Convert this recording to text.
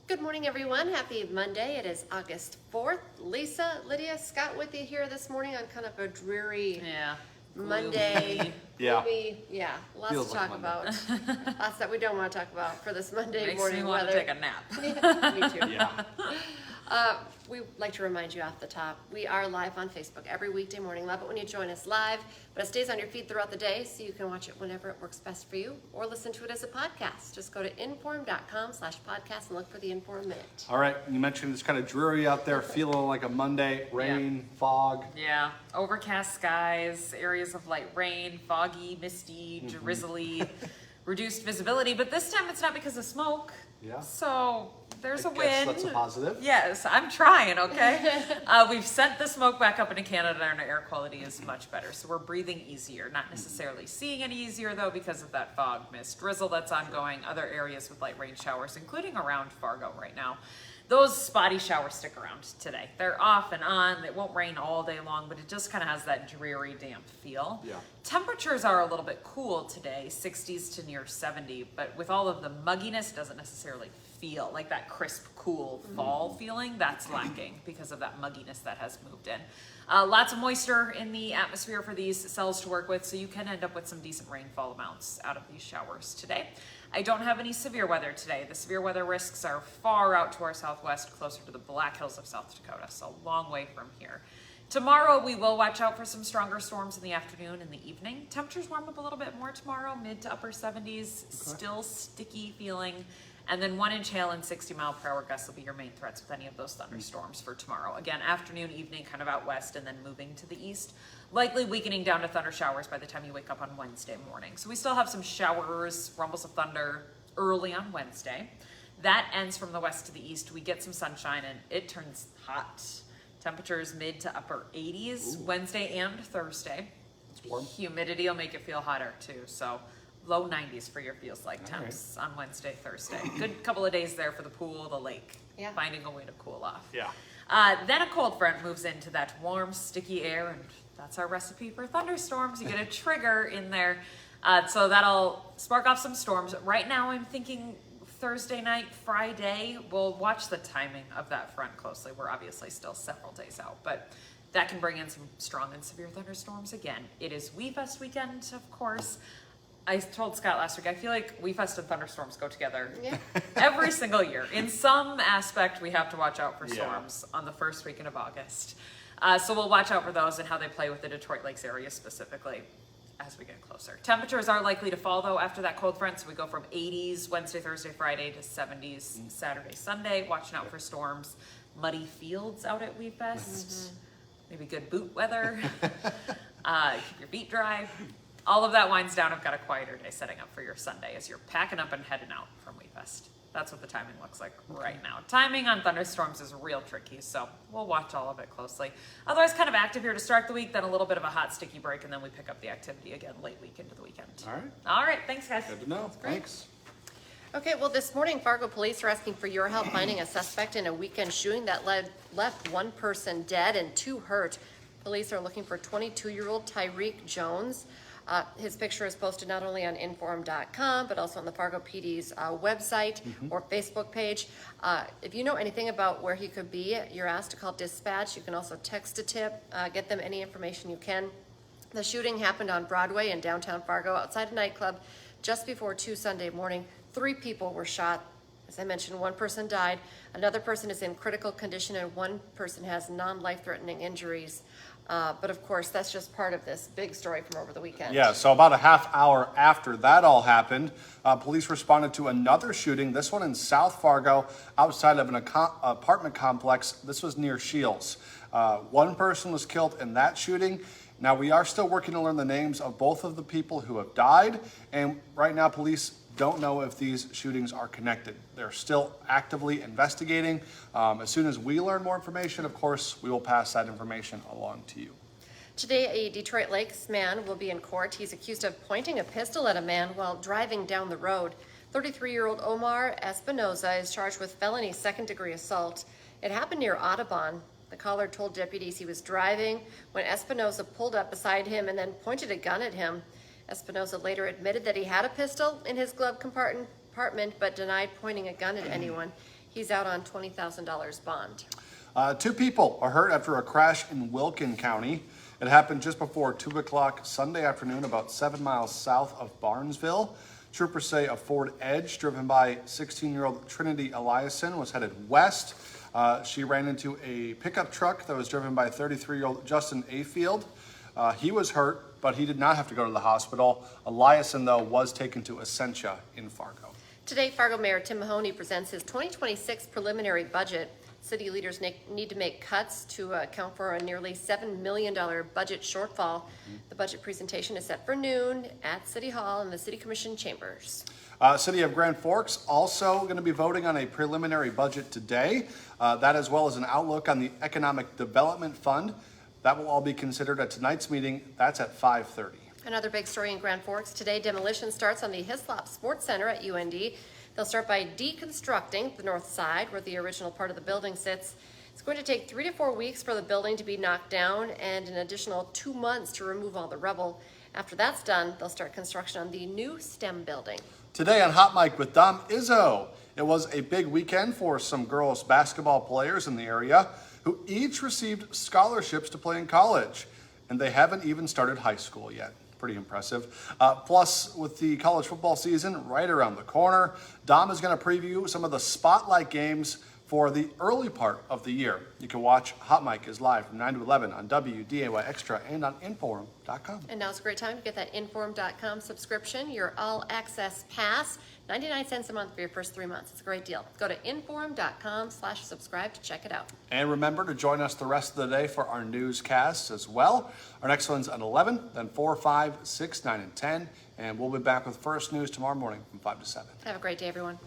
Good morning, everyone. Happy Monday. It is August 4th. Lisa, Lydia, Scott with you here this morning on kind of a dreary Monday. Yeah. Gloomy, lots Feels to like talk about. Lots that we don't want to talk about for this Monday Makes morning me want weather. to take a nap. Me too. Yeah. We like to remind you off the top, we are live on Facebook every weekday morning. Love it when you join us live, but it stays on your feed throughout the day, so you can watch it whenever it works best for you, or listen to it as a podcast. Just go to inform.com/podcast and look for the Inform Minute. All right. You mentioned it's kind of dreary out there, feeling like a Monday. Rain, fog. Yeah, overcast skies, areas of light rain, foggy, misty, drizzly, reduced visibility. But this time it's not because of smoke. Yeah. So there's a I guess wind. that's a positive. Yes, I'm trying, okay? We've sent the smoke back up into Canada and our air quality is much better. So we're breathing easier, not necessarily seeing any easier though because of that fog, mist, drizzle that's ongoing, other areas with light rain showers, including around Fargo right now. Those spotty showers stick around today. They're off and on. It won't rain all day long, but it just kind of has that dreary, damp feel. Yeah. Temperatures are a little bit cool today, 60s to near 70, but with all of the mugginess, it doesn't necessarily feel like that crisp, cool fall feeling. That's lacking because of that mugginess that has moved in. Lots of moisture in the atmosphere for these cells to work with, so you can end up with some decent rainfall amounts out of these showers today. I don't have any severe weather today. The severe weather risks are far out to our southwest, closer to the Black Hills of South Dakota, so a long way from here. Tomorrow, we will watch out for some stronger storms in the afternoon and the evening. Temperatures warm up a little bit more tomorrow, mid to upper 70s, still sticky feeling. And then 1-inch hail and 60-mile-per-hour gusts will be your main threats with any of those thunderstorms for tomorrow. Again, afternoon, evening, kind of out west, and then moving to the east. Likely weakening down to thunder showers by the time you wake up on Wednesday morning. So we still have some showers, rumbles of thunder early on Wednesday. That ends from the west to the east. We get some sunshine, and it turns hot. Temperatures mid to upper 80s Wednesday and Thursday. It's warm. Humidity will make it feel hotter, too. So low 90s for your feels like temps on Wednesday, Thursday. Good couple of days there for the pool, the lake, finding a way to cool off. Yeah. Then a cold front moves into that warm, sticky air, and that's our recipe for thunderstorms. You get a trigger in there, so that'll spark off some storms. Right now, I'm thinking Thursday night, Friday. We'll watch the timing of that front closely. We're obviously still several days out, but that can bring in some strong and severe thunderstorms again. It is WDAY Fest weekend, of course. I told Scott last week, I feel like WDAY Fest and thunderstorms go together every single year. In some aspect, we have to watch out for storms on the first weekend of August. So we'll watch out for those and how they play with the Detroit Lakes area specifically as we get closer. Temperatures are likely to fall, though, after that cold front. So we go from 80s Wednesday, Thursday, Friday to 70s Saturday, Sunday. Watching out for storms. Muddy fields out at WDAY Fest. Maybe good boot weather. Keep your feet dry. All of that winds down. I've got a quieter day setting up for your Sunday as you're packing up and heading out from WDAY Fest. That's what the timing looks like right now. Timing on thunderstorms is real tricky, so we'll watch all of it closely. Otherwise, kind of active here to start the week, then a little bit of a hot, sticky break, and then we pick up the activity again late week into the weekend. All right, thanks, guys. Good to know. Thanks. Okay, well, this morning, Fargo police are asking for your help finding a suspect in a weekend shooting that left one person dead and 2 hurt. Police are looking for 22-year-old Tyreek Jones. His picture is posted not only on inform.com, but also on the Fargo PD's website or Facebook page. If you know anything about where he could be, you're asked to call dispatch. You can also text a tip, get them any information you can. The shooting happened on Broadway in downtown Fargo outside a nightclub just before 2 Sunday morning. 3 people were shot. As I mentioned, 1 person died. Another person is in critical condition and 1 person has non-life-threatening injuries. But of course, that's just part of this big story from over the weekend. Yeah, so about a half hour after that all happened, police responded to another shooting, this one in South Fargo, outside of an apartment complex. This was near Shields. 1 person was killed in that shooting. Now, we are still working to learn the names of both of the people who have died, and right now police don't know if these shootings are connected. They're still actively investigating. As soon as we learn more information, of course, we will pass that information along to you. Today, a Detroit Lakes man will be in court. He's accused of pointing a pistol at a man while driving down the road. 33-year-old Omar Espinoza is charged with felony second-degree assault. It happened near Audubon. The caller told deputies he was driving when Espinoza pulled up beside him and then pointed a gun at him. Espinoza later admitted that he had a pistol in his glove compartment, but denied pointing a gun at anyone. He's out on $20,000 bond. 2 people are hurt after a crash in Wilkin County. It happened just before 2 o'clock Sunday afternoon, about 7 miles south of Barnesville. Troopers say a Ford Edge driven by 16-year-old Trinity Eliason was headed west. She ran into a pickup truck that was driven by 33-year-old Justin Afield. He was hurt, but he did not have to go to the hospital. Eliason, though, was taken to Essentia in Fargo. Today, Fargo Mayor Tim Mahoney presents his 2026 preliminary budget. City leaders need to make cuts to account for a nearly $7 million budget shortfall. The budget presentation is set for noon at City Hall in the City Commission chambers. City of Grand Forks also going to be voting on a preliminary budget today. That as well as an outlook on the Economic Development Fund. That will all be considered at tonight's meeting. That's at 5:30. Another big story in Grand Forks today, demolition starts on the Hislop Sports Center at UND. They'll start by deconstructing the north side where the original part of the building sits. It's going to take 3 to 4 weeks for the building to be knocked down and an additional 2 months to remove all the rubble. After that's done, they'll start construction on the new STEM building. Today on Hot Mic with Dom Izzo, it was a big weekend for some girls basketball players in the area who each received scholarships to play in college, and they haven't even started high school yet. Pretty impressive. Plus, with the college football season right around the corner, Dom is going to preview some of the spotlight games for the early part of the year. You can watch Hot Mic is live from 9 to 11 on WDAY Extra and on Inform.com. And now's a great time to get that Inform.com subscription, your all-access pass, 99 cents a month for your first 3 months. It's a great deal. Go to Inform.com/subscribe to check it out. And remember to join us the rest of the day for our newscasts as well. Our next one's at 11, then 4, 5, 6, 9, and 10. And we'll be back with First News tomorrow morning from 5 to 7. Have a great day, everyone.